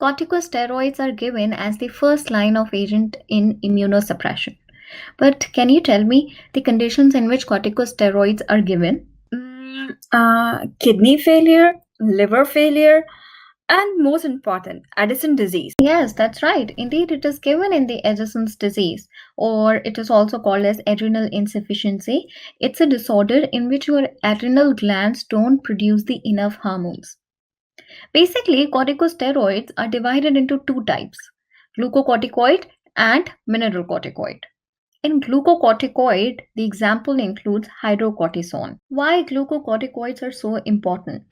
Corticosteroids are given as the first line of agent in immunosuppression. But can you tell me the conditions in which corticosteroids are given? Kidney failure, liver failure, and most important, Addison disease. Yes, that's right. Indeed, it is given in the Addison's disease, or it is also called as adrenal insufficiency. It's a disorder in which your adrenal glands don't produce the enough hormones. Basically, corticosteroids are divided into two types: glucocorticoid and mineralocorticoid. In glucocorticoid, the example includes hydrocortisone. Why glucocorticoids are so important?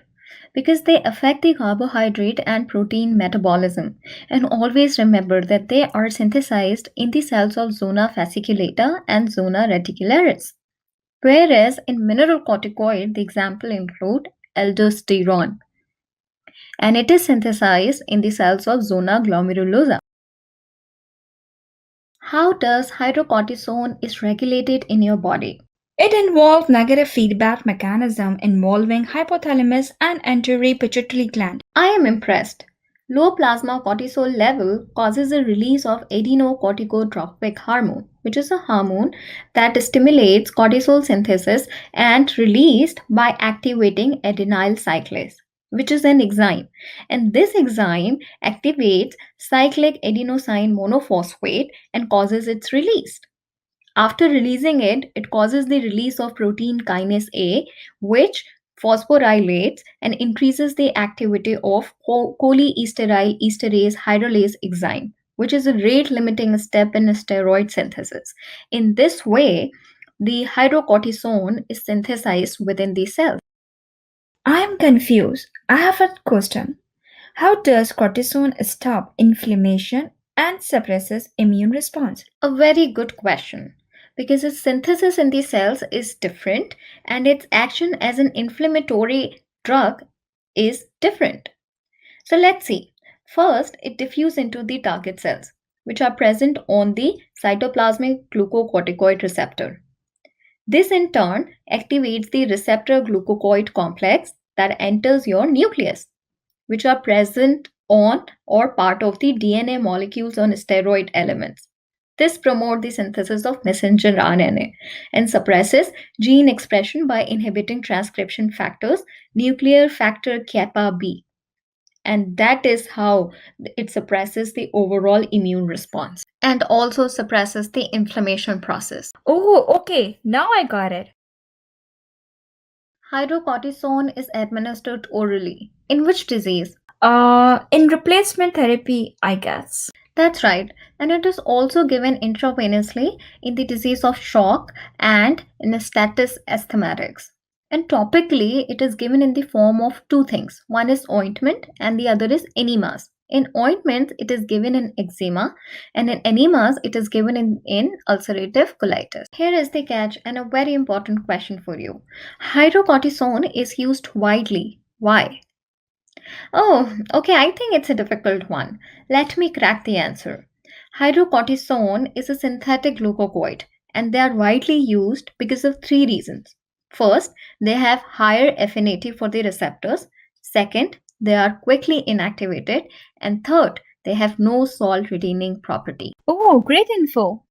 Because they affect the carbohydrate and protein metabolism. And always remember that they are synthesized in the cells of zona fasciculata and zona reticularis. Whereas in mineralocorticoid, the example include aldosterone, and it is synthesized in the cells of zona glomerulosa. How does hydrocortisone is regulated in your body? It involves negative feedback mechanism involving hypothalamus and anterior pituitary gland. I am impressed. Low plasma cortisol level causes a release of adenocorticotropic hormone, which is a hormone that stimulates cortisol synthesis and released by activating adenyl cyclase, which is an enzyme. And this enzyme activates cyclic adenosine monophosphate and causes its release. After releasing it, it causes the release of protein kinase A, which phosphorylates and increases the activity of cholesterol esterase hydrolase enzyme, which is a rate limiting step in steroid synthesis. In this way, the hydrocortisone is synthesized within the cell. I am confused. I have a question. How does cortisone stop inflammation and suppresses immune response? A very good question, because its synthesis in the cells is different and its action as an inflammatory drug is different. So let's see. First, it diffuses into the target cells, which are present on the cytoplasmic glucocorticoid receptor. This in turn activates the receptor glucocorticoid complex that enters your nucleus, which are present on or part of the DNA molecules on steroid elements. This promotes the synthesis of messenger RNA and suppresses gene expression by inhibiting transcription factors, nuclear factor kappa B. And that is how it suppresses the overall immune response and also suppresses the inflammation process. Oh, okay. Now I got it. Hydrocortisone is administered orally. In which disease? In replacement therapy, I guess. That's right. And it is also given intravenously in the disease of shock and in status asthmatics. And topically, it is given in the form of two things. One is ointment and the other is enemas. In ointments, it is given in eczema, and in enemas, it is given in ulcerative colitis. Here is the catch and a very important question for you. Hydrocortisone is used widely. Why? Oh, okay, I think it's a difficult one. Let me crack the answer. Hydrocortisone is a synthetic glucocorticoid, and they are widely used because of three reasons. First, they have higher affinity for the receptors. Second, they are quickly inactivated. And third, they have no salt retaining property. Oh, great info.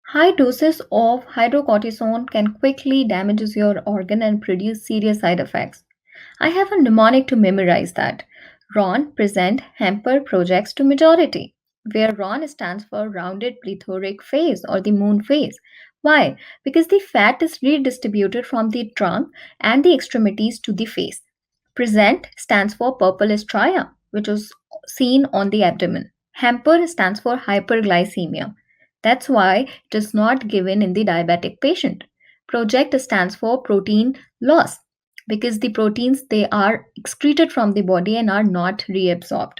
High doses of hydrocortisone can quickly damage your organ and produce serious side effects. I have a mnemonic to memorize that. RON present hamper projects to majority, where RON stands for rounded plethoric phase or the moon phase. Why? Because the fat is redistributed from the trunk and the extremities to the face. Present stands for purple stria, which is seen on the abdomen. Hamper stands for hyperglycemia. That's why it is not given in the diabetic patient. Project stands for protein loss, because the proteins they are excreted from the body and are not reabsorbed.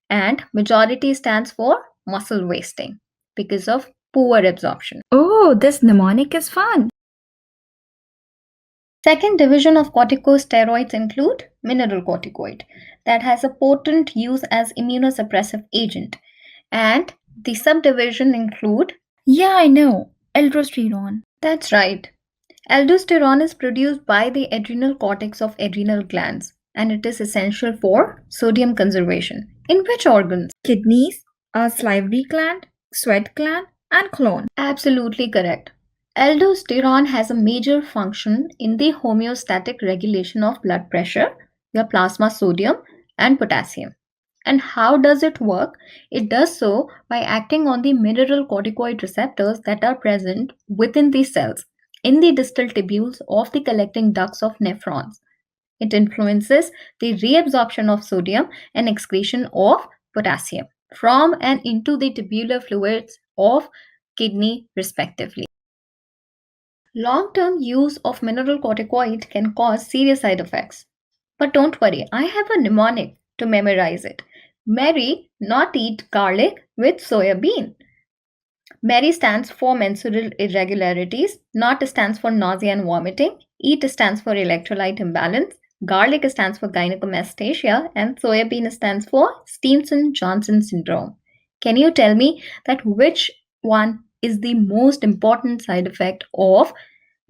And majority stands for muscle wasting because of poor absorption. Oh, this mnemonic is fun. Second division of corticosteroids include mineralocorticoid that has a potent use as immunosuppressive agent, and the subdivision include. Yeah, I know. Aldosterone. That's right. Aldosterone is produced by the adrenal cortex of adrenal glands, and it is essential for sodium conservation. In which organs? Kidneys, a salivary gland, sweat gland, and colon. Absolutely correct. Aldosterone has a major function in the homeostatic regulation of blood pressure, your plasma sodium, and potassium. And how does it work? It does so by acting on the mineral corticoid receptors that are present within the cells in the distal tubules of the collecting ducts of nephrons. It influences the reabsorption of sodium and excretion of potassium from and into the tubular fluids of kidney respectively. Long-term use of mineralocorticoid can cause serious side effects. But don't worry, I have a mnemonic to memorize it. Mary, not eat garlic with soya bean. Mary stands for menstrual irregularities, not stands for nausea and vomiting, eat stands for electrolyte imbalance, garlic stands for gynecomastia, and soya bean stands for Stevenson-Johnson syndrome. Can you tell me that which one is the most important side effect of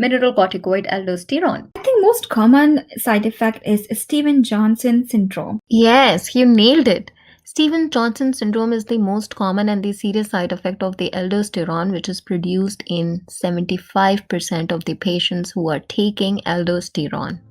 mineralocorticoid aldosterone? I think most common side effect is Steven-Johnson syndrome. Yes, you nailed it. Stevens-Johnson syndrome is the most common and the serious side effect of the aldosterone, which is produced in 75% of the patients who are taking aldosterone.